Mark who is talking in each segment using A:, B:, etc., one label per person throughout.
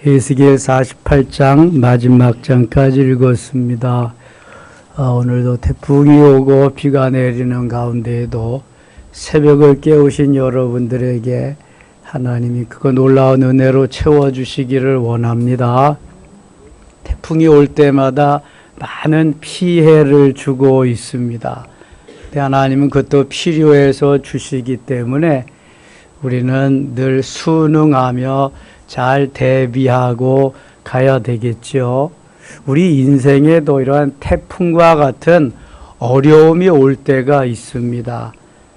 A: 에스겔 48장 마지막 장까지 읽었습니다. 오늘도 태풍이 오고 비가 내리는 가운데에도 새벽을 깨우신 여러분들에게 하나님이 그거 놀라운 은혜로 채워주시기를 원합니다. 태풍이 올 때마다 많은 피해를 주고 있습니다. 하나님은 그것도 필요해서 주시기 때문에 우리는 늘 순응하며 잘 대비하고 가야 되겠죠. 우리 인생에도 이러한 태풍과 같은 어려움이 올 때가 있습니다.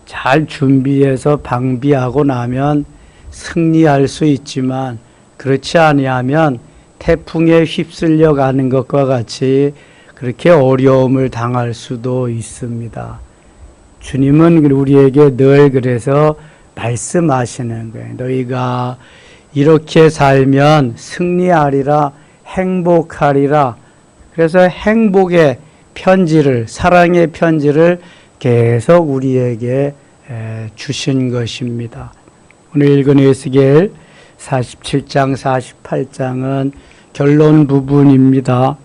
A: 잘 준비해서 방비하고 나면 승리할 수 있지만 그렇지 아니하면 태풍에 휩쓸려 가는 것과 같이 그렇게 어려움을 당할 수도 있습니다. 주님은 우리에게 늘 그래서 말씀하시는 거예요. 너희가 이렇게 살면 승리하리라, 행복하리라. 그래서 행복의 편지를, 사랑의 편지를 계속 우리에게 주신 것입니다. 오늘 읽은 에스겔 47장, 48장은 결론 부분입니다.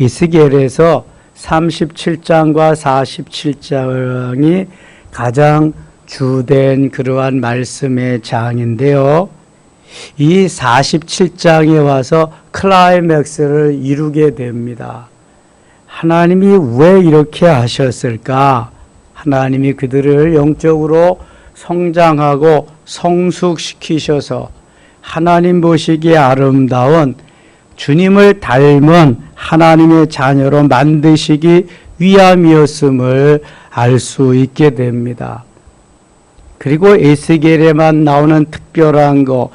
A: 에스겔에서 37장과 47장이 가장 주된 그러한 말씀의 장인데요. 이 47장에 와서 클라이맥스를 이루게 됩니다. 하나님이 왜 이렇게 하셨을까? 하나님이 그들을 영적으로 성장하고 성숙시키셔서 하나님 보시기에 아름다운 주님을 닮은 하나님의 자녀로 만드시기 위함이었음을 알 수 있게 됩니다. 그리고 에스겔에만 나오는 특별한 거,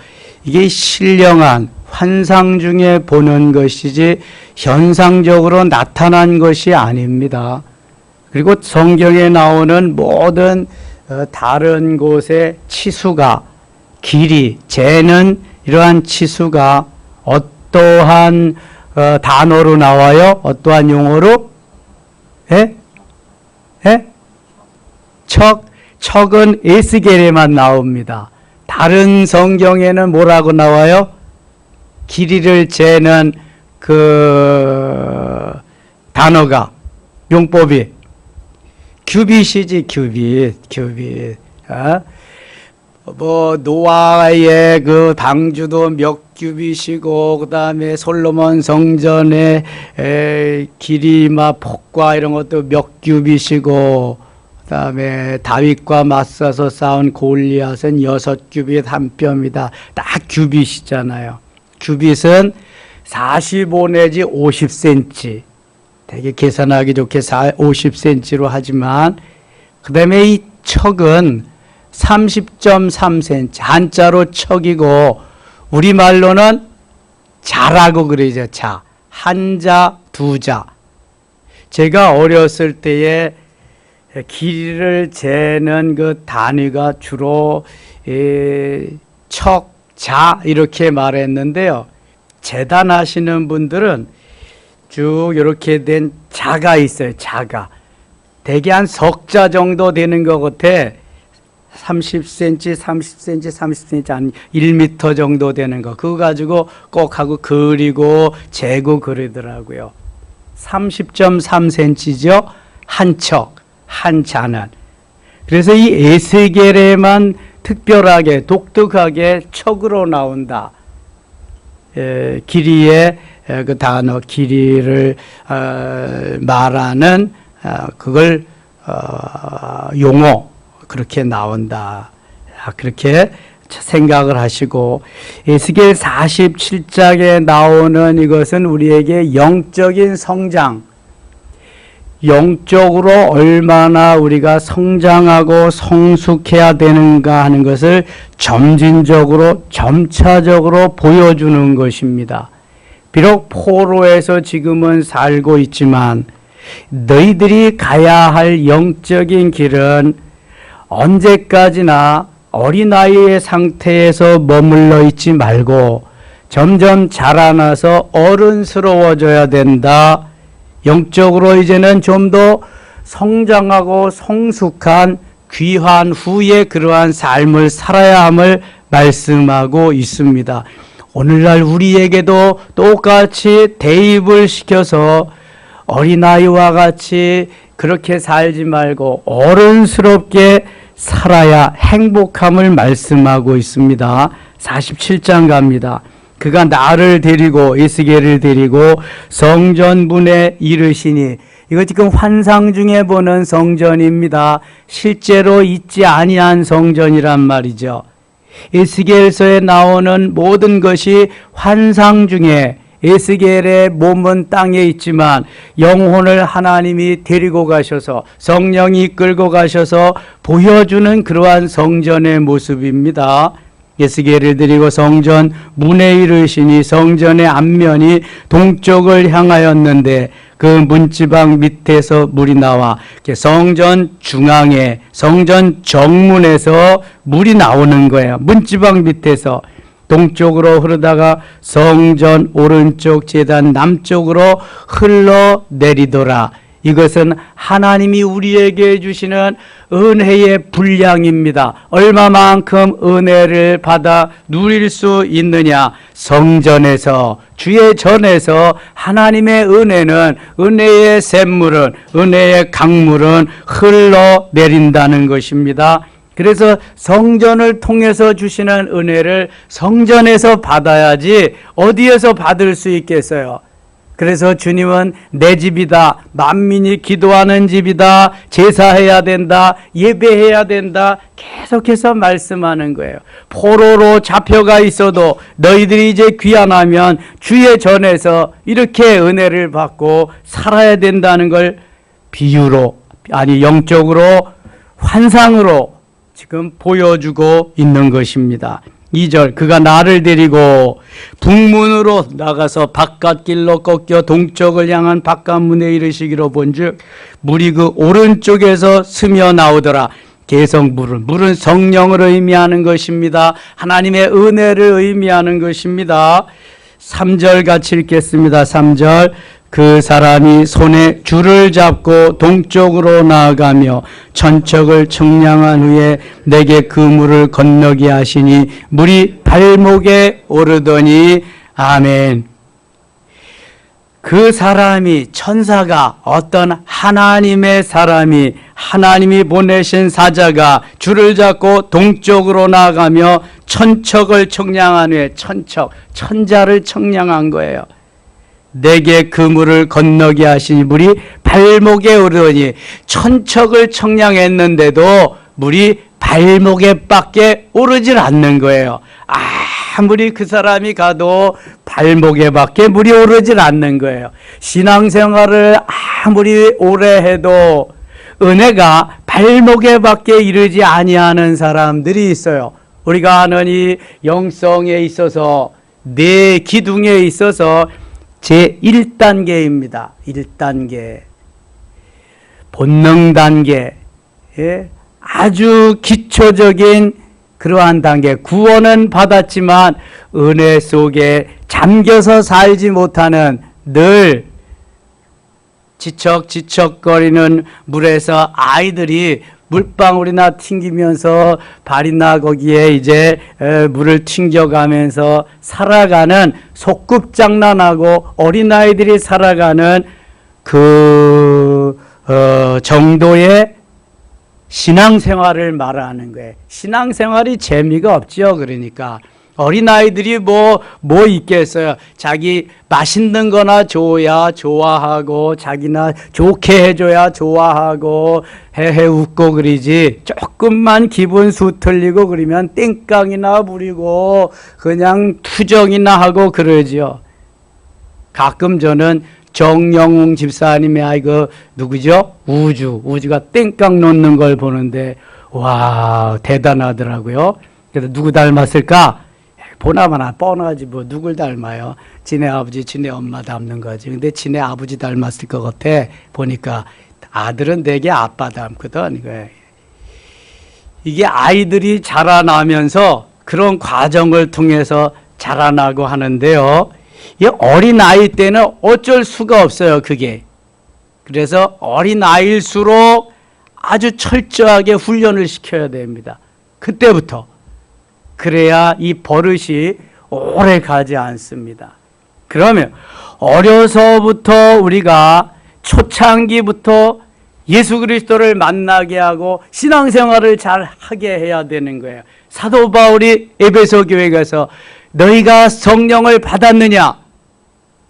A: 이게 신령한 환상 중에 보는 것이지 현상적으로 나타난 것이 아닙니다. 그리고 성경에 나오는 모든 다른 곳의 치수가, 길이, 재는 이러한 치수가 어떠한 단어로 나와요? 어떠한 용어로? 척은 에스겔에만 나옵니다. 다른 성경에는 뭐라고 나와요? 길이를 재는 그 단어가, 용법이 규빗이지, 규빗. 노아의 그 방주도 몇 규빗이고, 그 다음에 솔로몬 성전의 길이 막 폭과 이런 것도 몇 규빗이고, 그 다음에 다윗과 맞서서 싸운 골리앗은 6규빗 한 뼘이다. 딱 규빗이잖아요. 규빗은 45 내지 50cm. 되게 계산하기 좋게 50cm로 하지만, 그 다음에 이 척은 30.3cm. 한자로 척이고, 우리말로는 자라고 그러죠. 자. 한자, 두자. 제가 어렸을 때에 길이를 재는 그 단위가 주로 척, 자 이렇게 말했는데요. 재단하시는 분들은 쭉 이렇게 된 자가 있어요. 자가. 대개 한 석자 정도 되는 것 같아. 30cm, 30cm, 30cm, 한 1m 정도 되는 거. 그거 가지고 꼭 하고 그리고 재고 그러더라고요. 30.3cm죠. 한 척. 한 자는. 그래서 이 에스겔에만 특별하게 독특하게 척으로 나온다. 길이의 그 단어 길이를 말하는 그걸 용어 그렇게 나온다. 그렇게 생각을 하시고, 에스겔 47장에 나오는 이것은 우리에게 영적인 성장, 영적으로 얼마나 우리가 성장하고 성숙해야 되는가 하는 것을 점진적으로 점차적으로 보여주는 것입니다. 비록 포로에서 지금은 살고 있지만 너희들이 가야 할 영적인 길은 언제까지나 어린아이의 상태에서 머물러 있지 말고 점점 자라나서 어른스러워져야 된다. 영적으로 이제는 좀 더 성장하고 성숙한 귀한 후에 그러한 삶을 살아야 함을 말씀하고 있습니다. 오늘날 우리에게도 똑같이 대입을 시켜서 어린아이와 같이 그렇게 살지 말고 어른스럽게 살아야 행복함을 말씀하고 있습니다. 47장 갑니다. 그가 나를 데리고 에스겔을 데리고 성전 문에 이르시니, 이거 지금 환상 중에 보는 성전입니다. 실제로 있지 아니한 성전이란 말이죠. 에스겔서에 나오는 모든 것이 환상 중에, 에스겔의 몸은 땅에 있지만 영혼을 하나님이 데리고 가셔서 성령이 끌고 가셔서 보여주는 그러한 성전의 모습입니다. 에스겔을 데리고 성전 문에 이르시니 성전의 앞면이 동쪽을 향하였는데 그 문지방 밑에서 물이 나와 성전 중앙에 성전 정문에서 물이 나오는 거예요. 문지방 밑에서 동쪽으로 흐르다가 성전 오른쪽 제단 남쪽으로 흘러내리더라. 이것은 하나님이 우리에게 주시는 은혜의 분량입니다. 얼마만큼 은혜를 받아 누릴 수 있느냐. 성전에서, 주의 전에서 하나님의 은혜는, 은혜의 샘물은, 은혜의 강물은 흘러내린다는 것입니다. 그래서 성전을 통해서 주시는 은혜를 성전에서 받아야지 어디에서 받을 수 있겠어요? 그래서 주님은 내 집이다, 만민이 기도하는 집이다, 제사해야 된다, 예배해야 된다, 계속해서 말씀하는 거예요. 포로로 잡혀가 있어도 너희들이 이제 귀환하면 주의 전에서 이렇게 은혜를 받고 살아야 된다는 걸 비유로, 아니 영적으로, 환상으로 지금 보여주고 있는 것입니다. 2절, 그가 나를 데리고 북문으로 나가서 바깥길로 꺾여 동쪽을 향한 바깥문에 이르시기로 본즉 물이 그 오른쪽에서 스며 나오더라. 계속 물은 성령을 의미하는 것입니다. 하나님의 은혜를 의미하는 것입니다. 3절 같이 읽겠습니다. 3절, 그 사람이 손에 줄을 잡고 동쪽으로 나아가며 천척을 청량한 후에 내게 그 물을 건너게 하시니 물이 발목에 오르더니 아멘. 그 사람이, 천사가, 어떤 하나님의 사람이, 하나님이 보내신 사자가 줄을 잡고 동쪽으로 나아가며 천척을 청량한 후에, 천자를 청량한 거예요. 내게 그 물을 건너게 하시니 물이 발목에 오르더니, 천척을 청량했는데도 물이 발목에 밖에 오르질 않는 거예요. 아무리 그 사람이 가도 발목에 밖에 물이 오르질 않는 거예요. 신앙생활을 아무리 오래 해도 은혜가 발목에 밖에 이르지 아니하는 사람들이 있어요. 우리가 아는 이 영성에 있어서, 내 기둥에 있어서 제1단계입니다. 1단계. 본능 단계. 예? 아주 기초적인 그러한 단계. 구원은 받았지만 은혜 속에 잠겨서 살지 못하는, 늘 지척거리는 물에서 아이들이 물방울이나 튕기면서 발이나 거기에 이제 물을 튕겨가면서 살아가는, 소꿉장난하고 어린아이들이 살아가는 그 정도의 신앙생활을 말하는 거예요. 신앙생활이 재미가 없죠. 그러니까 어린아이들이 뭐 있겠어요. 자기 맛있는 거나 줘야 좋아하고, 자기나 좋게 해줘야 좋아하고, 헤헤 웃고 그러지. 조금만 기분 수틀리고 그러면 땡깡이나 부리고 그냥 투정이나 하고 그러죠. 가끔 저는 정영웅 집사님의 누구죠? 우주가 땡깡 놓는 걸 보는데 와, 대단하더라고요. 그래서 누구 닮았을까? 보나마나 뻔하지 뭐 누굴 닮아요. 지네 아버지 지네 엄마 닮는 거지. 근데 지네 아버지 닮았을 것 같아. 보니까 아들은 되게 아빠 닮거든. 이게 아이들이 자라나면서 그런 과정을 통해서 자라나고 하는데요, 이 어린아이 때는 어쩔 수가 없어요. 그게. 그래서 어린아이일수록 아주 철저하게 훈련을 시켜야 됩니다. 그때부터. 그래야 이 버릇이 오래 가지 않습니다. 그러면 어려서부터 우리가 초창기부터 예수 그리스도를 만나게 하고 신앙생활을 잘 하게 해야 되는 거예요. 사도 바울이 에베소 교회에 가서 너희가 성령을 받았느냐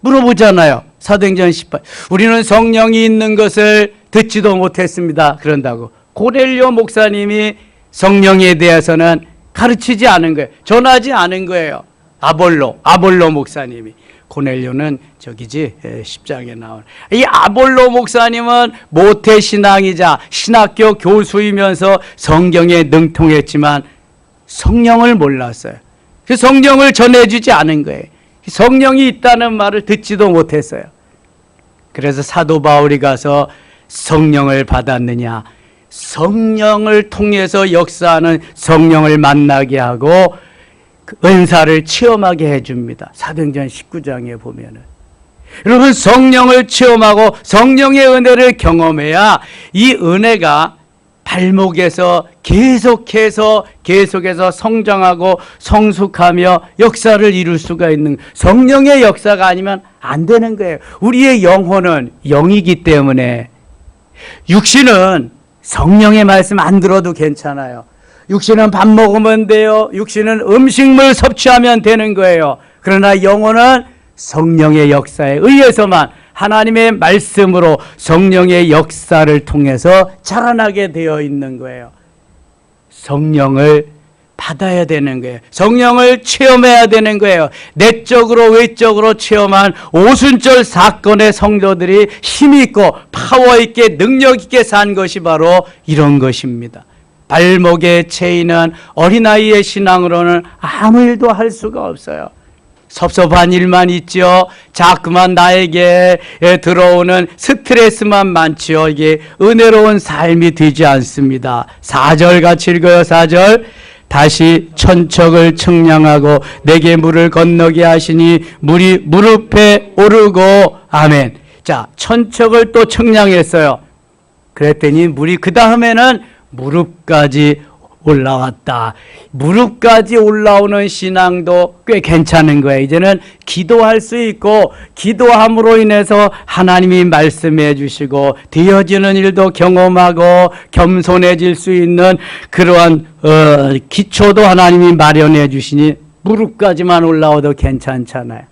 A: 물어보잖아요. 사도행전 18. 우리는 성령이 있는 것을 듣지도 못했습니다. 그런다고. 고넬료 목사님이 성령에 대해서는 가르치지 않은 거예요. 전하지 않은 거예요. 아볼로 목사님이. 고넬료는 저기지 10장에 나오는 이 아볼로 목사님은 모태신앙이자 신학교 교수이면서 성경에 능통했지만 성령을 몰랐어요. 그 성령을 전해주지 않은 거예요. 성령이 있다는 말을 듣지도 못했어요. 그래서 사도 바울이 가서 성령을 받았느냐, 성령을 통해서 역사하는 성령을 만나게 하고 그 은사를 체험하게 해줍니다. 사도행전 19장에 보면은. 여러분, 성령을 체험하고 성령의 은혜를 경험해야 이 은혜가 발목에서 계속해서 성장하고 성숙하며 역사를 이룰 수가 있는, 성령의 역사가 아니면 안 되는 거예요. 우리의 영혼은 영이기 때문에 육신은 성령의 말씀 안 들어도 괜찮아요. 육신은 밥 먹으면 돼요. 육신은 음식물 섭취하면 되는 거예요. 그러나 영혼은 성령의 역사에 의해서만, 하나님의 말씀으로 성령의 역사를 통해서 자라나게 되어 있는 거예요. 성령을 받아야 되는 거예요. 성령을 체험해야 되는 거예요. 내적으로 외적으로 체험한 오순절 사건의 성도들이 힘있고 파워있게 능력있게 산 것이 바로 이런 것입니다. 발목에 채이는 어린아이의 신앙으로는 아무 일도 할 수가 없어요. 섭섭한 일만 있죠. 자꾸만 나에게 들어오는 스트레스만 많지요. 이게 은혜로운 삶이 되지 않습니다. 4절 같이 읽어요. 4절. 다시 천척을 측량하고 내게 물을 건너게 하시니 물이 무릎에 오르고. 아멘. 자, 천척을 또 측량했어요. 그랬더니 물이 그 다음에는 무릎까지 올라왔다. 무릎까지 올라오는 신앙도 꽤 괜찮은 거예요. 이제는 기도할 수 있고, 기도함으로 인해서 하나님이 말씀해 주시고 되어지는 일도 경험하고 겸손해질 수 있는 그러한 기초도 하나님이 마련해 주시니 무릎까지만 올라와도 괜찮잖아요.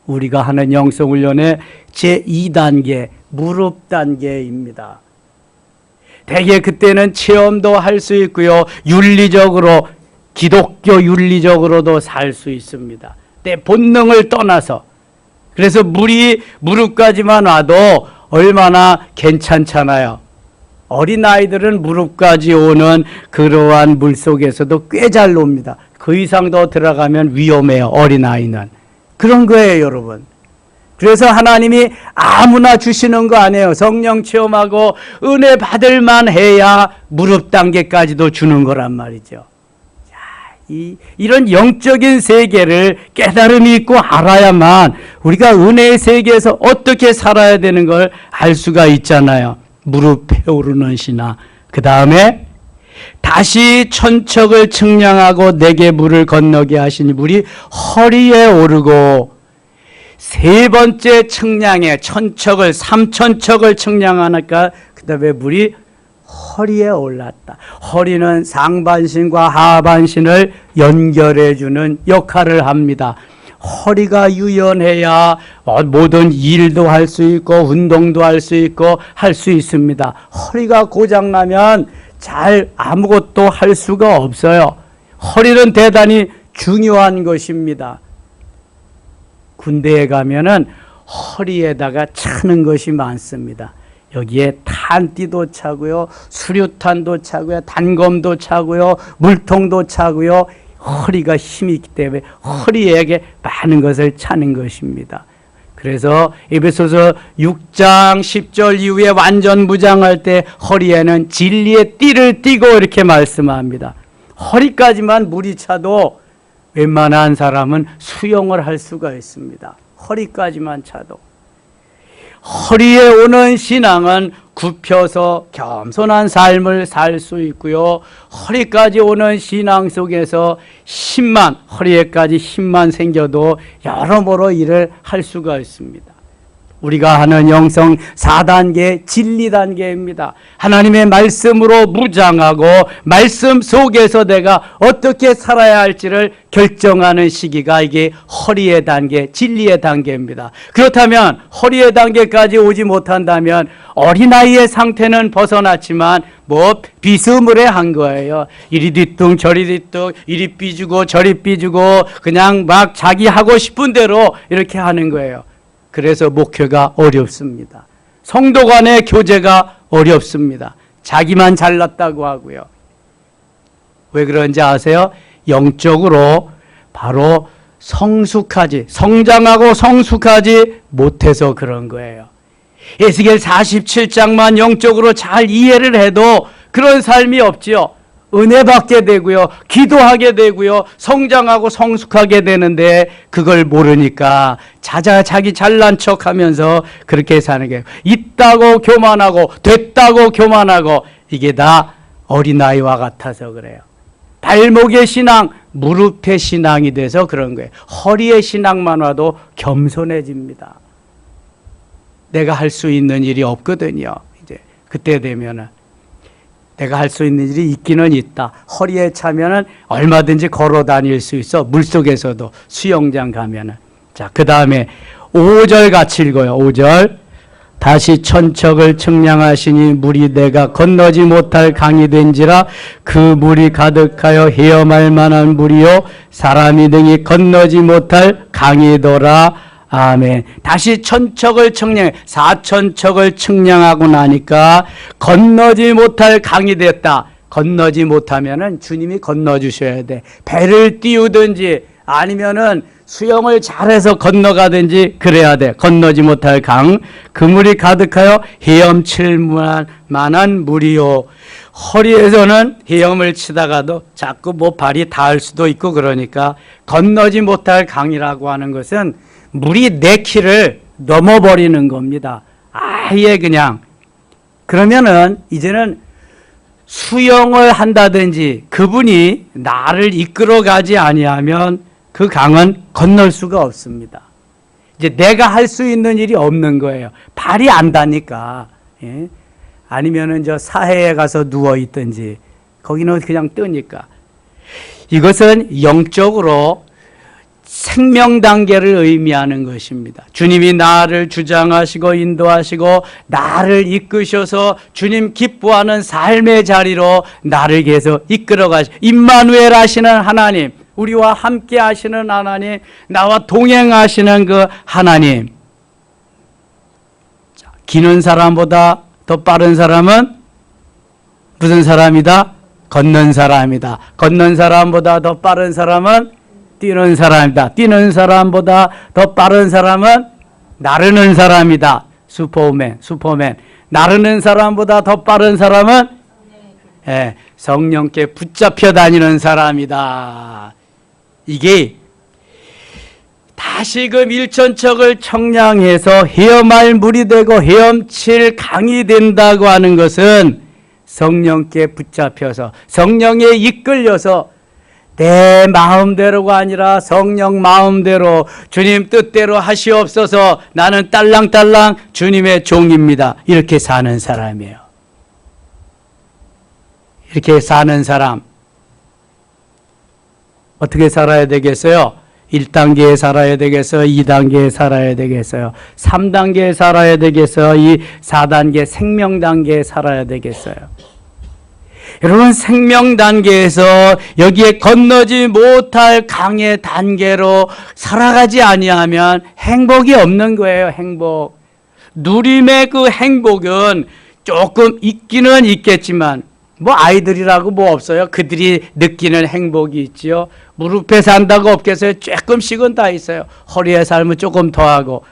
A: 우리가 하는 영성훈련의 제2단계 무릎 단계입니다. 대개 그때는 체험도 할 수 있고요. 윤리적으로, 기독교 윤리적으로도 살 수 있습니다. 내 본능을 떠나서. 그래서 물이 무릎까지만 와도 얼마나 괜찮잖아요. 어린아이들은 무릎까지 오는 그러한 물 속에서도 꽤 잘 놉니다. 그 이상 더 들어가면 위험해요. 어린아이는. 그런 거예요, 여러분. 그래서 하나님이 아무나 주시는 거 아니에요. 성령 체험하고 은혜 받을만 해야 무릎 단계까지도 주는 거란 말이죠. 이런 영적인 세계를 깨달음이 있고 알아야만 우리가 은혜의 세계에서 어떻게 살아야 되는 걸 알 수가 있잖아요. 무릎에 오르는 신앙. 그 다음에 다시 천척을 측량하고 내게 물을 건너게 하시니 물이 허리에 오르고, 세 번째 측량에 천척을, 3천척을 측량하니까 그 다음에 물이 허리에 올랐다. 허리는 상반신과 하반신을 연결해 주는 역할을 합니다. 허리가 유연해야 모든 일도 할 수 있고 운동도 할 수 있고 할 수 있습니다. 허리가 고장나면 잘 아무것도 할 수가 없어요. 허리는 대단히 중요한 것입니다. 군대에 가면은 허리에다가 차는 것이 많습니다. 여기에 탄띠도 차고요, 수류탄도 차고요, 단검도 차고요, 물통도 차고요. 허리가 힘이 있기 때문에 허리에게 많은 것을 차는 것입니다. 그래서 에베소서 6장 10절 이후에 완전 무장할 때 허리에는 진리의 띠를 띠고 이렇게 말씀합니다. 허리까지만 물이 차도 웬만한 사람은 수영을 할 수가 있습니다. 허리까지만 차도. 허리에 오는 신앙은 굽혀서 겸손한 삶을 살 수 있고요. 허리까지 오는 신앙 속에서 허리에까지 힘만 생겨도 여러모로 일을 할 수가 있습니다. 우리가 하는 영성 4단계 진리 단계입니다. 하나님의 말씀으로 무장하고 말씀 속에서 내가 어떻게 살아야 할지를 결정하는 시기가 이게 허리의 단계, 진리의 단계입니다. 그렇다면 허리의 단계까지 오지 못한다면 어린아이의 상태는 벗어났지만 비스무리한 거예요. 이리 뒤뚱 저리 뒤뚱, 이리 삐주고 저리 삐주고 그냥 막 자기 하고 싶은 대로 이렇게 하는 거예요. 그래서 목회가 어렵습니다. 성도 간의 교제가 어렵습니다. 자기만 잘났다고 하고요. 왜 그런지 아세요? 영적으로 바로 성장하고 성숙하지 못해서 그런 거예요. 에스겔 47장만 영적으로 잘 이해를 해도 그런 삶이 없지요. 은혜 받게 되고요. 기도하게 되고요. 성장하고 성숙하게 되는데 그걸 모르니까 자기 잘난 척하면서 그렇게 사는 게 있다고 교만하고 됐다고 교만하고 이게 다 어린아이와 같아서 그래요. 발목의 신앙, 무릎의 신앙이 돼서 그런 거예요. 허리의 신앙만 와도 겸손해집니다. 내가 할 수 있는 일이 없거든요. 이제 그때 되면은 내가 할 수 있는 일이 있기는 있다. 허리에 차면은 얼마든지 걸어 다닐 수 있어. 물속에서도 수영장 가면은. 자, 그 다음에 5절 같이 읽어요. 5절. 다시 천척을 측량하시니 물이 내가 건너지 못할 강이 된지라 그 물이 가득하여 헤엄할 만한 물이요 사람이 등이 건너지 못할 강이더라. 아멘. 다시 천척을 측량해 4천척을 측량하고 나니까 건너지 못할 강이 됐다. 건너지 못하면은 주님이 건너주셔야 돼. 배를 띄우든지 아니면은 수영을 잘해서 건너가든지 그래야 돼. 건너지 못할 강. 그 물이 가득하여 헤엄칠 만한 물이요. 허리에서는 헤엄을 치다가도 자꾸 발이 닿을 수도 있고 그러니까 건너지 못할 강이라고 하는 것은 물이 내 키를 넘어버리는 겁니다. 아예 그냥. 그러면은 이제는 수영을 한다든지 그분이 나를 이끌어 가지 아니하면 그 강은 건널 수가 없습니다. 이제 내가 할 수 있는 일이 없는 거예요. 발이 안 닿으니까. 예? 아니면은 저 사해에 가서 누워 있든지 거기는 그냥 뜨니까. 이것은 영적으로 생명 단계를 의미하는 것입니다. 주님이 나를 주장하시고 인도하시고 나를 이끄셔서 주님 기뻐하는 삶의 자리로 나를 계속 이끌어 가시고 임마누엘 하시는 하나님, 우리와 함께 하시는 하나님, 나와 동행하시는 그 하나님. 기는 사람보다 더 빠른 사람은 무슨 사람이다? 걷는 사람이다. 걷는 사람보다 더 빠른 사람은 뛰는 사람이다. 뛰는 사람보다 더 빠른 사람은 나르는 사람이다. 슈퍼맨. 나르는 사람보다 더 빠른 사람은 성령께 붙잡혀 다니는 사람이다. 이게 다시금 일천척을 청량해서 헤엄할 물이 되고 헤엄칠 강이 된다고 하는 것은 성령께 붙잡혀서 성령에 이끌려서 내 마음대로가 아니라 성령 마음대로 주님 뜻대로 하시옵소서 나는 딸랑딸랑 주님의 종입니다. 이렇게 사는 사람이에요. 이렇게 사는 사람 어떻게 살아야 되겠어요? 1단계에 살아야 되겠어요? 2단계에 살아야 되겠어요? 3단계에 살아야 되겠어요? 이 4단계 생명 단계에 살아야 되겠어요? 여러분 생명 단계에서 여기에 건너지 못할 강의 단계로 살아가지 아니하면 행복이 없는 거예요. 행복. 누림의 그 행복은 조금 있기는 있겠지만 아이들이라고 없어요. 그들이 느끼는 행복이 있지요. 무릎에 산다고 없겠어요. 조금씩은 다 있어요. 허리에 살면 조금 더하고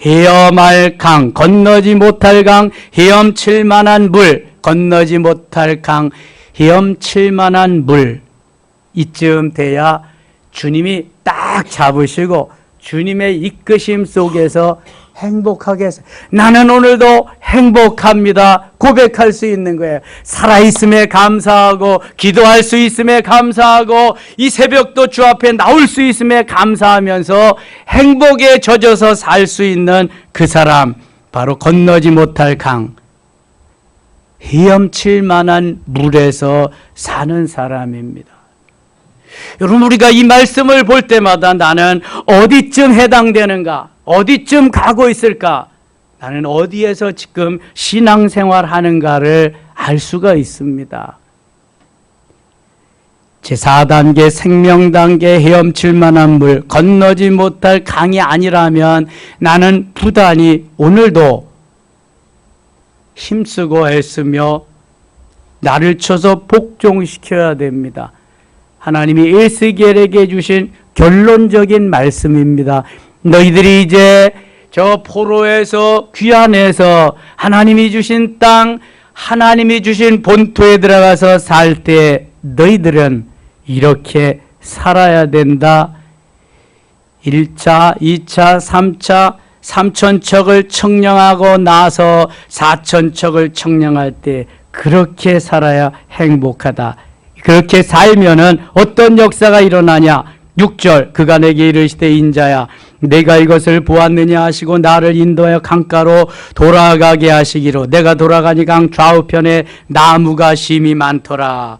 A: 헤엄할 강, 건너지 못할 강, 헤엄칠 만한 물, 건너지 못할 강, 헤엄칠 만한 물. 이쯤 돼야 주님이 딱 잡으시고 주님의 이끄심 속에서 행복하게 나는 오늘도 행복합니다. 고백할 수 있는 거예요. 살아있음에 감사하고 기도할 수 있음에 감사하고 이 새벽도 주 앞에 나올 수 있음에 감사하면서 행복에 젖어서 살 수 있는 그 사람, 바로 건너지 못할 강, 헤엄칠 만한 물에서 사는 사람입니다. 여러분, 우리가 이 말씀을 볼 때마다 나는 어디쯤 해당되는가? 어디쯤 가고 있을까? 나는 어디에서 지금 신앙생활 하는가를 알 수가 있습니다. 제4단계 생명단계 헤엄칠 만한 물, 건너지 못할 강이 아니라면 나는 부단히 오늘도 힘쓰고 애쓰며 나를 쳐서 복종시켜야 됩니다. 하나님이 에스겔에게 주신 결론적인 말씀입니다. 너희들이 이제 저 포로에서 귀환해서 하나님이 주신 땅, 하나님이 주신 본토에 들어가서 살 때 너희들은 이렇게 살아야 된다. 1차, 2차, 3차, 3천척을 청량하고 나서 4천척을 청량할 때 그렇게 살아야 행복하다. 그렇게 살면은 어떤 역사가 일어나냐? 6절, 그가 내게 이르시되 인자야 내가 이것을 보았느냐 하시고 나를 인도하여 강가로 돌아가게 하시기로 내가 돌아가니 강 좌우편에 나무가 심이 많더라.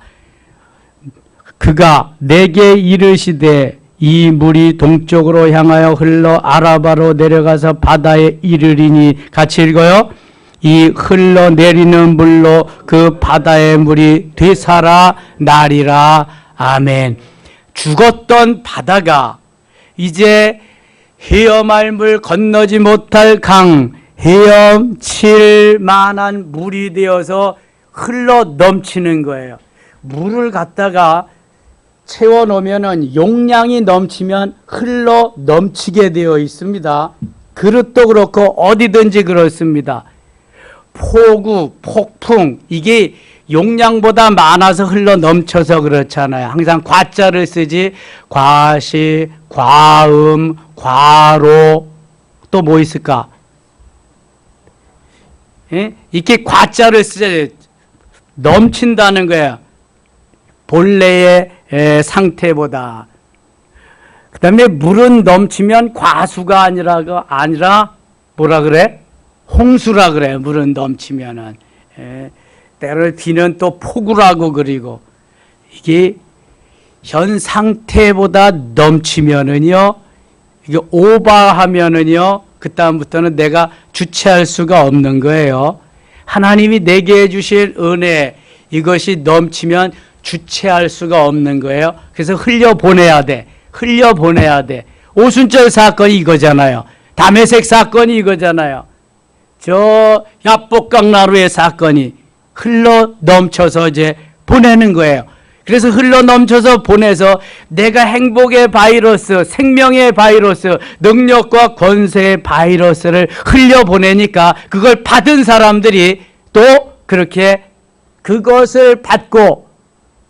A: 그가 내게 이르시되 이 물이 동쪽으로 향하여 흘러 아라바로 내려가서 바다에 이르리니, 같이 읽어요. 이 흘러내리는 물로 그 바다의 물이 되살아 나리라. 아멘. 죽었던 바다가 이제 헤엄할 물, 건너지 못할 강, 헤엄칠 만한 물이 되어서 흘러 넘치는 거예요. 물을 갖다가 채워놓으면 용량이 넘치면 흘러 넘치게 되어 있습니다. 그릇도 그렇고 어디든지 그렇습니다. 폭우, 폭풍, 이게 용량보다 많아서 흘러 넘쳐서 그렇잖아요. 항상 과자를 쓰지. 과시, 과음, 과로, 또 뭐 있을까? 예? 이렇게 과자를 쓰지. 넘친다는 거예요. 본래의 상태보다. 그 다음에 물은 넘치면 과수가 아니라 뭐라 그래? 홍수라 그래. 물은 넘치면은. 때를 비는 또 폭우라고 그리고, 이게 현 상태보다 넘치면은요, 이게 오버하면은요, 그 다음부터는 내가 주체할 수가 없는 거예요. 하나님이 내게 해주실 은혜, 이것이 넘치면 주체할 수가 없는 거예요. 그래서 흘려보내야 돼. 흘려보내야 돼. 오순절 사건이 이거잖아요. 다메섹 사건이 이거잖아요. 저 야복강 나루의 사건이 흘러 넘쳐서 이제 보내는 거예요. 그래서 흘러 넘쳐서 보내서 내가 행복의 바이러스, 생명의 바이러스, 능력과 권세의 바이러스를 흘려 보내니까 그걸 받은 사람들이 또 그렇게 그것을 받고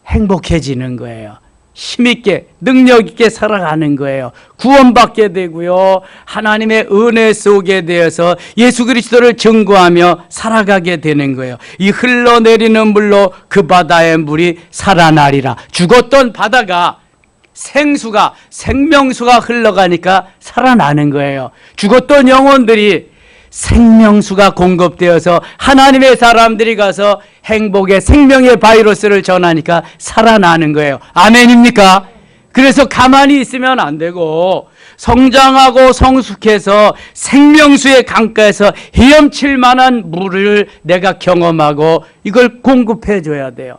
A: 행복해지는 거예요. 힘있게 능력있게 살아가는 거예요. 구원받게 되고요, 하나님의 은혜 속에 대해서 예수 그리스도를 증거하며 살아가게 되는 거예요. 이 흘러내리는 물로 그 바다의 물이 살아나리라. 죽었던 바다가 생명수가 흘러가니까 살아나는 거예요. 죽었던 영혼들이 생명수가 공급되어서 하나님의 사람들이 가서 행복의 생명의 바이러스를 전하니까 살아나는 거예요. 아멘입니까? 그래서 가만히 있으면 안 되고 성장하고 성숙해서 생명수의 강가에서 헤엄칠 만한 물을 내가 경험하고 이걸 공급해 줘야 돼요.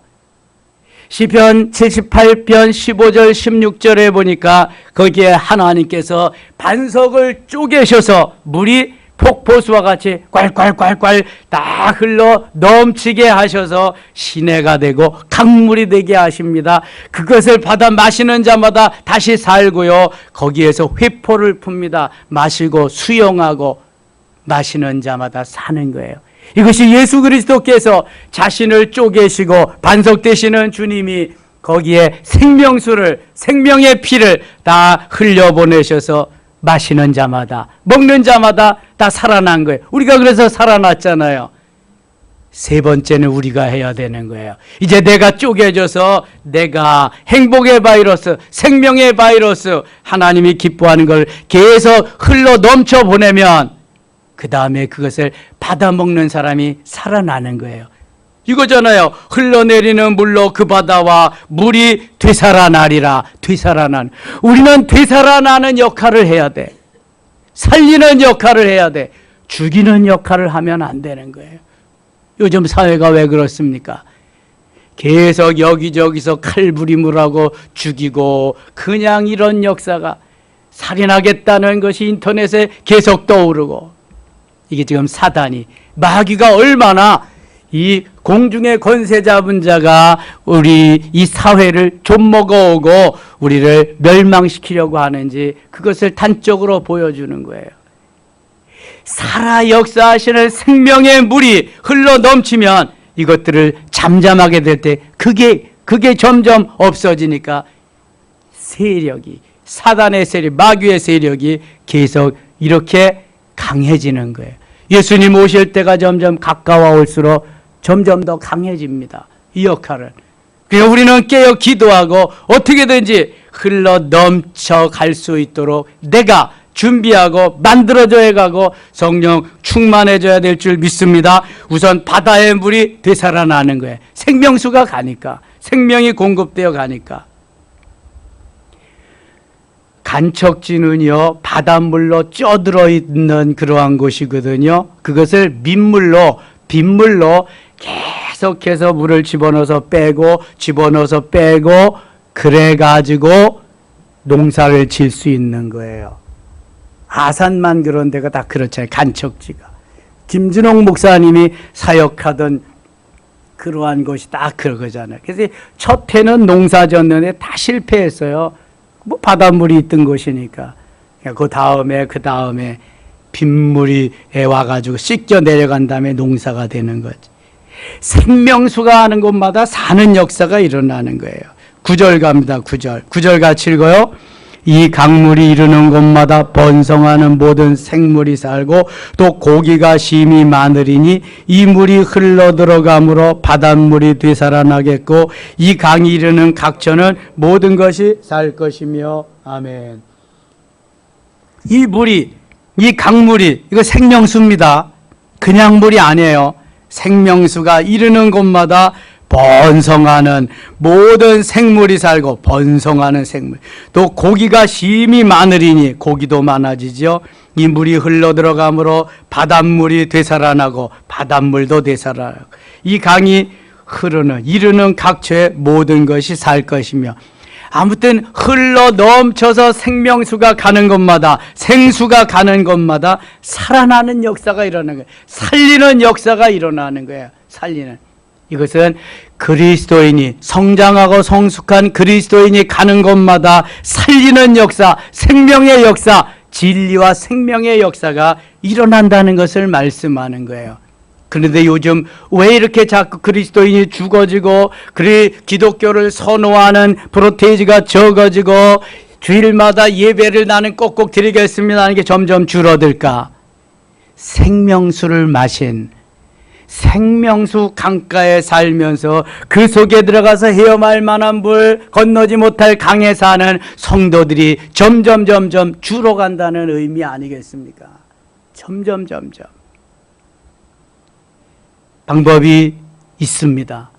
A: 시편 78편 15절 16절에 보니까 거기에 하나님께서 반석을 쪼개셔서 물이 폭포수와 같이 콸콸콸콸 다 흘러 넘치게 하셔서 시내가 되고 강물이 되게 하십니다. 그것을 받아 마시는 자마다 다시 살고요, 거기에서 회포를 풉니다. 마시고 수용하고 마시는 자마다 사는 거예요. 이것이 예수 그리스도께서 자신을 쪼개시고 반석 되시는 주님이 거기에 생명수를, 생명의 피를 다 흘려보내셔서 마시는 자마다, 먹는 자마다 다 살아난 거예요. 우리가 그래서 살아났잖아요. 세 번째는 우리가 해야 되는 거예요. 이제 내가 쪼개져서 내가 행복의 바이러스, 생명의 바이러스, 하나님이 기뻐하는 걸 계속 흘러 넘쳐 보내면 그 다음에 그것을 받아먹는 사람이 살아나는 거예요. 이거잖아요. 흘러내리는 물로 그 바다와 물이 되살아나리라. 되살아난. 우리는 되살아나는 역할을 해야 돼. 살리는 역할을 해야 돼. 죽이는 역할을 하면 안 되는 거예요. 요즘 사회가 왜 그렇습니까? 계속 여기저기서 칼부림을 죽이고 그냥 이런 역사가 살인하겠다는 것이 인터넷에 계속 떠오르고, 이게 지금 사단이, 마귀가 얼마나 이 공중의 권세 잡은 자가 우리 이 사회를 좀먹어오고 우리를 멸망시키려고 하는지 그것을 단적으로 보여주는 거예요. 살아 역사하시는 생명의 물이 흘러 넘치면 이것들을 잠잠하게 될 때 그게 점점 없어지니까 세력이, 사단의 세력, 마귀의 세력이 계속 이렇게 강해지는 거예요. 예수님 오실 때가 점점 가까워올수록 점점 더 강해집니다. 이 역할을. 그래서 우리는 깨어 기도하고 어떻게든지 흘러 넘쳐갈 수 있도록 내가 준비하고 만들어져야 가고 성령 충만해져야 될 줄 믿습니다. 우선 바다의 물이 되살아나는 거예요. 생명수가 가니까, 생명이 공급되어 가니까. 간척지는요, 바닷물로 쪄들어 있는 그러한 곳이거든요. 그것을 민물로, 빗물로 계속해서 물을 집어넣어서 빼고 그래가지고 농사를 질 수 있는 거예요. 아산만 그런 데가 다 그렇잖아요. 간척지가. 김준홍 목사님이 사역하던 그러한 곳이 딱 그거잖아요. 그래서 첫 해는 농사 졌는데 다 실패했어요. 뭐 바닷물이 있던 곳이니까. 그 다음에 빗물이 와가지고 씻겨 내려간 다음에 농사가 되는 거지. 생명수가 하는 곳마다 사는 역사가 일어나는 거예요. 9절 갑니다. 9절 같이 읽어요. 이 강물이 이르는 곳마다 번성하는 모든 생물이 살고 또 고기가 심히 많으리니 이 물이 흘러들어가므로 바닷물이 되살아나겠고 이 강이 이르는 각처는 모든 것이 살 것이며. 아멘. 이 물이, 이 강물이, 이거 생명수입니다. 그냥 물이 아니에요. 생명수가 이르는 곳마다 번성하는 모든 생물이 살고, 번성하는 생물, 또 고기가 심히 많으리니, 고기도 많아지죠. 이 물이 흘러들어가므로 바닷물이 되살아나고 바닷물도 되살아나고 이 강이 이르는 각처에 모든 것이 살 것이며. 아무튼 흘러 넘쳐서 생명수가 가는 곳마다, 생수가 가는 곳마다 살아나는 역사가 일어나는 거예요. 살리는 역사가 일어나는 거예요. 살리는. 이것은 그리스도인이, 성장하고 성숙한 그리스도인이 가는 곳마다 살리는 역사, 생명의 역사, 진리와 생명의 역사가 일어난다는 것을 말씀하는 거예요. 그런데 요즘 왜 이렇게 자꾸 그리스도인이 죽어지고 기독교를 선호하는 프로테이지가 적어지고 주일마다 예배를 나는 꼭꼭 드리겠습니다 하는 게 점점 줄어들까? 생명수를 마신, 생명수 강가에 살면서 그 속에 들어가서 헤엄할 만한 물, 건너지 못할 강에 사는 성도들이 점점 줄어간다는 의미 아니겠습니까? 점점. 방법이 있습니다.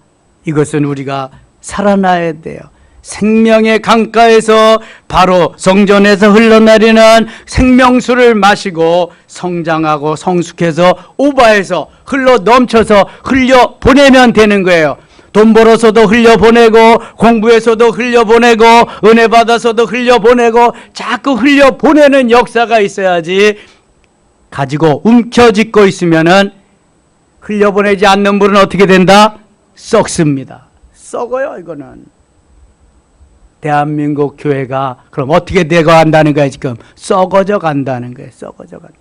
A: 이것은 우리가 살아나야 돼요. 생명의 강가에서, 바로 성전에서 흘러내리는 생명수를 마시고 성장하고 성숙해서 오바해서 흘러 넘쳐서 흘려 보내면 되는 거예요. 돈 벌어서도 흘려 보내고, 공부해서도 흘려 보내고, 은혜 받아서도 흘려 보내고, 자꾸 흘려 보내는 역사가 있어야지. 가지고 움켜쥐고 있으면은 흘려보내지 않는 물은 어떻게 된다? 썩습니다. 썩어요. 이거는. 대한민국 교회가 그럼 어떻게 되고 간다는 거예요? 지금 썩어져 간다는 거예요. 썩어져 간다.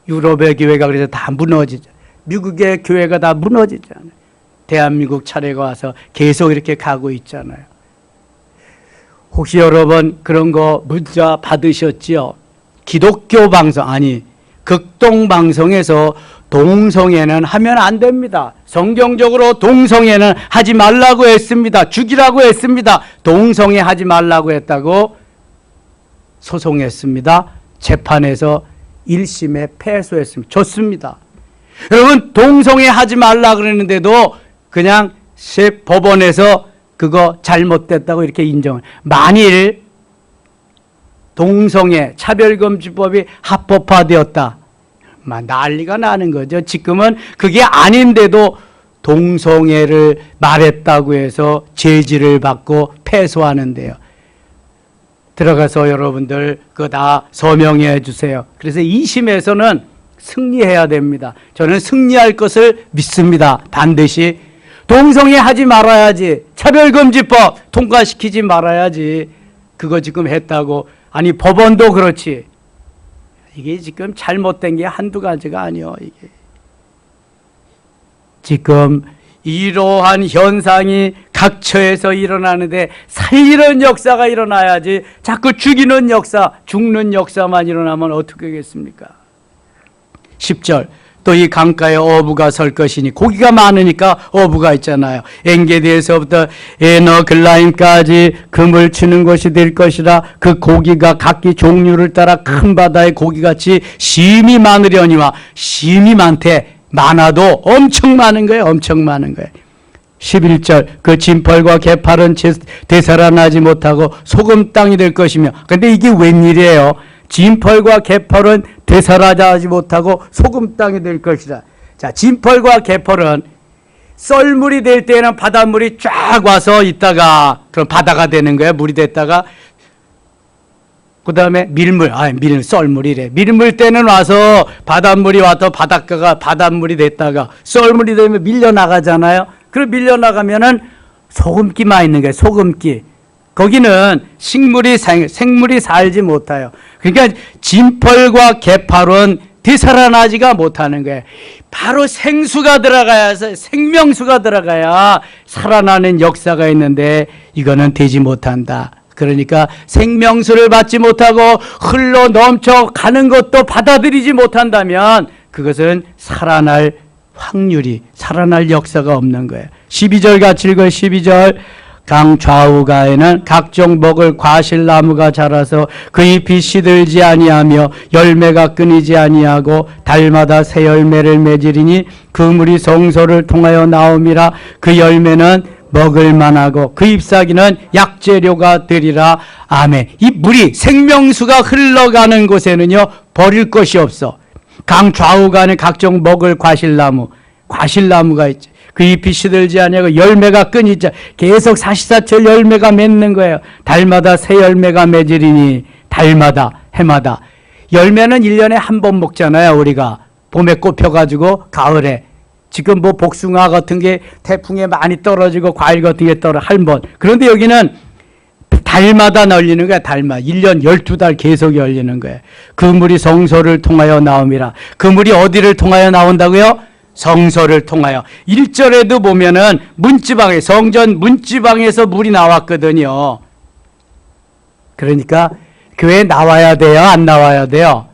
A: 유럽의 교회가 그래서 다 무너지죠. 미국의 교회가 다 무너지잖아요. 대한민국 차례가 와서 계속 이렇게 가고 있잖아요. 혹시 여러분 그런 거 문자 받으셨지요? 기독교 방송, 아니 극동 방송에서 동성애는 하면 안 됩니다. 성경적으로 동성애는 하지 말라고 했습니다. 죽이라고 했습니다. 동성애 하지 말라고 했다고 소송했습니다. 재판에서 1심에 패소했습니다. 졌습니다. 여러분, 동성애 하지 말라 그랬는데도 그냥 법원에서 그거 잘못됐다고 이렇게 인정을. 만일 동성애 차별금지법이 합법화되었다, 난리가 나는 거죠. 지금은 그게 아닌데도 동성애를 말했다고 해서 제지를 받고 패소하는데요. 들어가서 여러분들 그거 다 서명해 주세요. 그래서 2심에서는 승리해야 됩니다. 저는 승리할 것을 믿습니다. 반드시 동성애 하지 말아야지, 차별금지법 통과시키지 말아야지. 그거 지금 했다고. 아니 법원도 그렇지. 이게 지금 잘못된 게 한두 가지가 아니요. 이게 지금 이러한 현상이 각처에서 일어나는데 살리는 역사가 일어나야지, 자꾸 죽이는 역사, 죽는 역사만 일어나면 어떻게 하겠습니까? 10절, 또 이 강가에 어부가 설 것이니, 고기가 많으니까 어부가 있잖아요. 엔게디에서부터 에너글라임까지 금을 치는 것이 될 것이라. 그 고기가 각기 종류를 따라 큰 바다의 고기같이 심이 많으려니와. 심이 많대. 많아도 엄청 많은 거예요. 엄청 많은 거예요. 11절, 그 진펄과 개팔은 되살아나지 못하고 소금 땅이 될 것이며. 근데 이게 웬일이에요? 진펄과 개펄은 되살아나지 못하고 소금 땅이 될 것이다. 자, 진펄과 개펄은 썰물이 될 때는 바닷물이 쫙 와서 있다가 그럼 바다가 되는 거예요. 물이 됐다가. 그 다음에 썰물이래. 밀물 때는 와서 바닷물이 와서 바닷가가 바닷물이 됐다가 썰물이 되면 밀려나가잖아요. 그럼 밀려나가면은 소금기만 있는 거예요. 소금기. 거기는 생물이 살지 못해요. 그러니까 진펄과 개팔은 되살아나지가 못하는 거예요. 바로 생수가 들어가야, 생명수가 들어가야 살아나는 역사가 있는데 이거는 되지 못한다. 그러니까 생명수를 받지 못하고 흘러 넘쳐 가는 것도 받아들이지 못한다면 그것은 살아날 역사가 없는 거예요. 12절 같이 읽어요. 12절. 강 좌우가에는 각종 먹을 과실나무가 자라서 그 잎이 시들지 아니하며 열매가 끊이지 아니하고 달마다 새 열매를 맺으리니 그 물이 성소를 통하여 나옴이라. 그 열매는 먹을 만하고 그 잎사귀는 약재료가 되리라. 아멘. 이 물이 생명수가 흘러가는 곳에는요 버릴 것이 없어. 강 좌우간에 각종 먹을 과실나무가 있지. 그 잎이 시들지 아니하고 열매가 끊이지. 계속 사시사철 열매가 맺는 거예요. 달마다 새 열매가 맺으리니. 달마다, 해마다. 열매는 1년에 한 번 먹잖아요. 우리가 봄에 꼽혀가지고 가을에. 지금 뭐 복숭아 같은 게 태풍에 많이 떨어지고 과일 같은 게 한 번. 그런데 여기는 달마다 열리는 거야. 달마다. 1년 12달 계속 열리는 거예요. 그 물이 성소를 통하여 나옴이라. 그 물이 어디를 통하여 나온다고요? 성소를 통하여. 1절에도 보면은 성전 문지방에서 물이 나왔거든요. 그러니까 교회에 나와야 돼요? 안 나와야 돼요?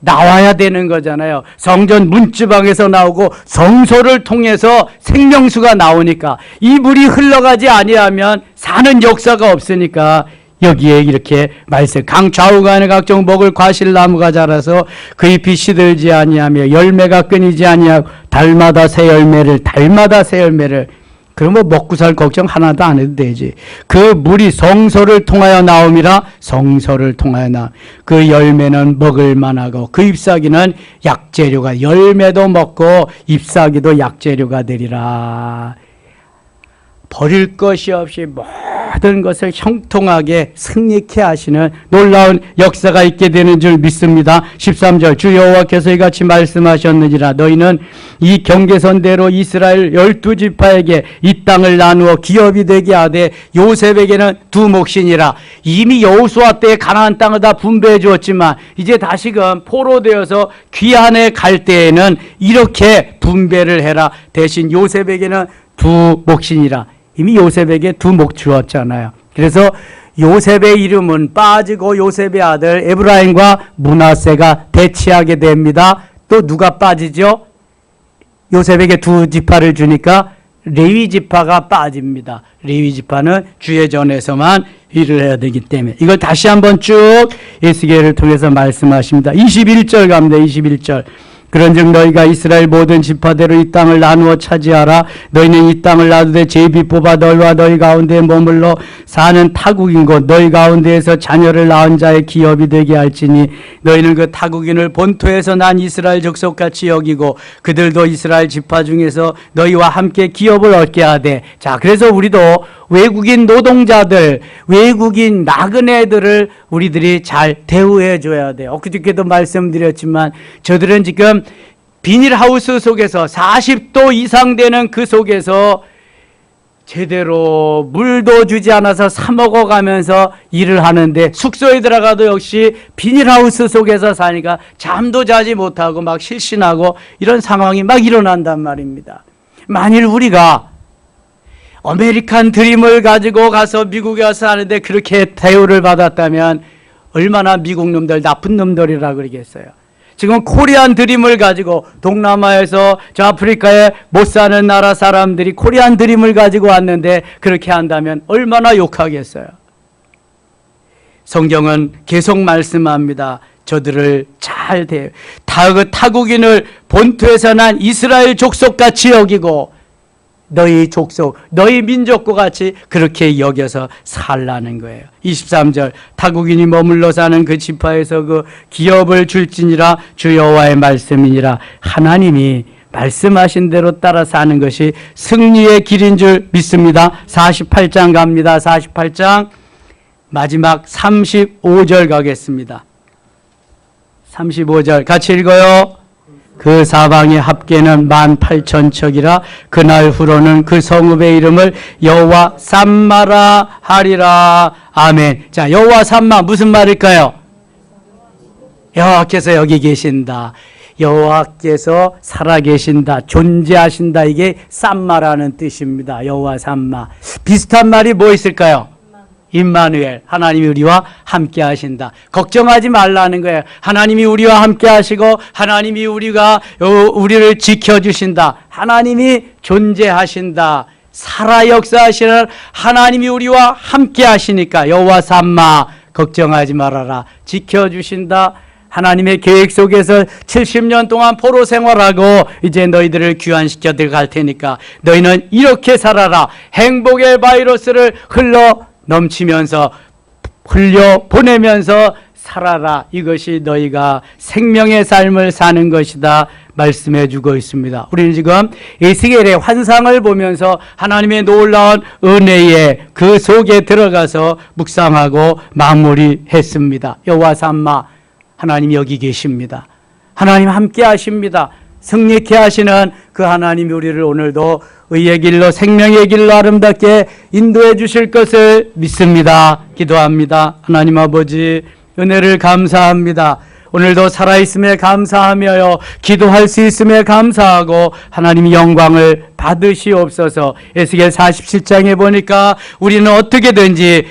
A: 나와야 되는 거잖아요. 성전 문지방에서 나오고 성소를 통해서 생명수가 나오니까. 이 물이 흘러가지 아니하면 사는 역사가 없으니까 여기에 이렇게 말씀. 강 좌우간에 각종 먹을 과실나무가 자라서 그 잎이 시들지 아니하며 열매가 끊이지 아니하고 달마다 새 열매를. 그러면 먹고 살 걱정 하나도 안 해도 되지. 그 물이 성소를 통하여 나옴이라. 성소를 통하여 나옴. 그 열매는 먹을 만하고 그 잎사귀는 약재료가. 열매도 먹고 잎사귀도 약재료가 되리라. 버릴 것이 없이 모든 것을 형통하게 승리케 하시는 놀라운 역사가 있게 되는 줄 믿습니다. 13절, 주 여호와께서 이같이 말씀하셨느니라. 너희는 이 경계선대로 이스라엘 12지파에게 이 땅을 나누어 기업이 되게 하되 요셉에게는 두 몫이니라. 이미 여호수아 때에 가나안 땅을 다 분배해 주었지만 이제 다시금 포로되어서 귀환에 갈 때에는 이렇게 분배를 해라. 대신 요셉에게는 두 몫이니라. 이미 요셉에게 두 몫 주었잖아요. 그래서 요셉의 이름은 빠지고 요셉의 아들 에브라임과 므낫세가 대치하게 됩니다. 또 누가 빠지죠? 요셉에게 두 지파를 주니까 레위 지파가 빠집니다. 레위 지파는 주의 전에서만 일을 해야 되기 때문에 이걸 다시 한번 쭉 에스겔을 통해서 말씀하십니다. 21절 갑니다. 21절. 그런즉 너희가 이스라엘 모든 지파대로 이 땅을 나누어 차지하라. 너희는 이 땅을 놔두되 제비 뽑아 너희와 너희 가운데 머물러 사는 타국인 것 너희 가운데에서 자녀를 낳은 자의 기업이 되게 할지니 너희는 그 타국인을 본토에서 난 이스라엘 족속같이 여기고 그들도 이스라엘 지파 중에서 너희와 함께 기업을 얻게 하되. 자, 그래서 우리도 외국인 노동자들, 외국인 나그네들을 우리들이 잘 대우해 줘야 돼요. 엊그저께도 말씀드렸지만 저들은 지금 비닐하우스 속에서 40도 이상 되는 그 속에서 제대로 물도 주지 않아서 사 먹어가면서 일을 하는데 숙소에 들어가도 역시 비닐하우스 속에서 사니까 잠도 자지 못하고 막 실신하고 이런 상황이 막 일어난단 말입니다. 만일 우리가 아메리칸 드림을 가지고 가서 미국에 와서 하는데 그렇게 대우를 받았다면 얼마나 미국 놈들 나쁜 놈들이라 그러겠어요. 지금 코리안 드림을 가지고 동남아에서 저 아프리카에 못 사는 나라 사람들이 코리안 드림을 가지고 왔는데 그렇게 한다면 얼마나 욕하겠어요. 성경은 계속 말씀합니다. 저들을 잘 대해 타국인을 본토에서 난 이스라엘 족속같이 여기고 너희 족속, 너희 민족과 같이 그렇게 여겨서 살라는 거예요. 23절. 타국인이 머물러 사는 그 지파에서 그 기업을 줄지니라 주 여호와의 말씀이니라. 하나님이 말씀하신 대로 따라 사는 것이 승리의 길인 줄 믿습니다. 48장 갑니다. 48장 마지막 35절 가겠습니다. 35절 같이 읽어요. 그 사방의 합계는 18,000척이라 그날 후로는 그 성읍의 이름을 여호와 삼마라 하리라. 아멘. 자, 여호와 삼마 무슨 말일까요? 여호와께서 여기 계신다. 여호와께서 살아계신다. 존재하신다. 이게 삼마라는 뜻입니다. 여호와 삼마. 비슷한 말이 뭐 있을까요? 임마누엘, 하나님이 우리와 함께 하신다. 걱정하지 말라는 거예요. 하나님이 우리와 함께 하시고 하나님이 우리를 지켜주신다. 하나님이 존재하신다. 살아 역사하시는 하나님이 우리와 함께 하시니까 여호와 삼마 걱정하지 말아라. 지켜주신다. 하나님의 계획 속에서 70년 동안 포로 생활하고 이제 너희들을 귀환시켜 들어갈 테니까 너희는 이렇게 살아라. 행복의 바이러스를 넘치면서 흘려 보내면서 살아라. 이것이 너희가 생명의 삶을 사는 것이다 말씀해 주고 있습니다. 우리는 지금 에스겔의 환상을 보면서 하나님의 놀라운 은혜의 그 속에 들어가서 묵상하고 마무리했습니다. 여호와 삼마, 하나님 여기 계십니다. 하나님 함께 하십니다. 승리케 하시는 그 하나님이 우리를 오늘도 의의 길로 생명의 길로 아름답게 인도해 주실 것을 믿습니다. 기도합니다. 하나님 아버지 은혜를 감사합니다. 오늘도 살아있음에 감사하며 기도할 수 있음에 감사하고 하나님이 영광을 받으시옵소서. 에스겔 47장에 보니까 우리는 어떻게든지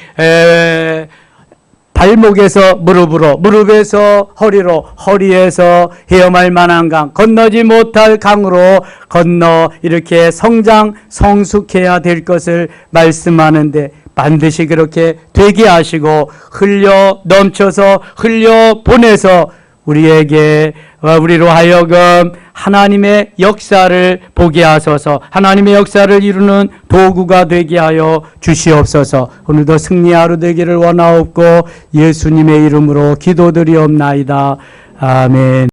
A: 발목에서 무릎으로, 무릎에서 허리로, 허리에서 헤엄할 만한 강, 건너지 못할 강으로 건너 이렇게 성숙해야 될 것을 말씀하는데 반드시 그렇게 되게 하시고 넘쳐서 흘려 보내서 우리로 하여금 하나님의 역사를 보게 하소서. 하나님의 역사를 이루는 도구가 되게 하여 주시옵소서. 오늘도 승리 하루 되기를 원하옵고 예수님의 이름으로 기도드리옵나이다. 아멘.